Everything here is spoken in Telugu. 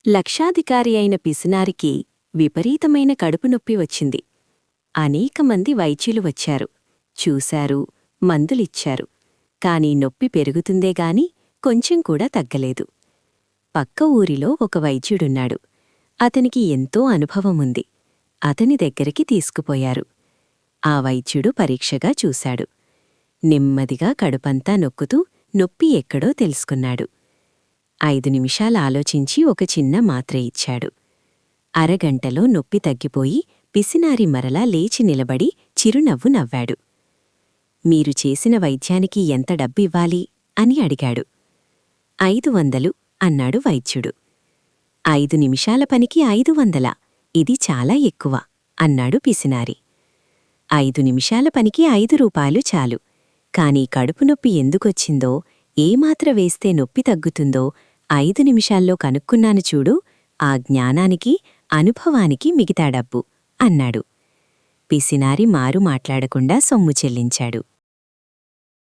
లక్షాధికారి అయిన పిసినారికి విపరీతమైన కడుపునొప్పి వచ్చింది. అనేకమంది వైద్యులు వచ్చారు, చూశారు, మందులిచ్చారు. కాని నొప్పి పెరుగుతుందేగాని కొంచెం కూడా తగ్గలేదు. పక్క ఊరిలో ఒక వైద్యుడున్నాడు. అతనికి ఎంతో అనుభవముంది. అతని దగ్గరికి తీసుకుపోయారు. ఆ వైద్యుడు పరీక్షగా చూశాడు. నెమ్మదిగా కడుపంతా నొక్కుతూ నొప్పి ఎక్కడో తెలుసుకున్నాడు. 5 నిమిషాలాలోచించి ఒక చిన్న మాత్ర ఇచ్చాడు. అరగంటలో నొప్పి తగ్గిపోయి పిసినారి మరలా లేచి నిలబడి చిరునవ్వు నవ్వాడు. మీరు చేసిన వైద్యానికి ఎంత డబ్బివ్వాలి అని అడిగాడు. 500 అన్నాడు వైద్యుడు. 5 నిమిషాల పనికి 500, ఇది చాలా ఎక్కువ అన్నాడు పిసినారి. 5 నిమిషాల పనికి 5 రూపాయలు చాలు. కాని కడుపునొప్పి ఎందుకొచ్చిందో, ఏ మాత్ర వేస్తే నొప్పి తగ్గుతుందో 5 నిమిషాల్లో కనుక్కున్నాను చూడు, ఆ జ్ఞానానికి, అనుభవానికి మిగతా డబ్బు అన్నాడు. పిసినారి మారు మాట్లాడకుండా సొమ్ము చెల్లించాడు.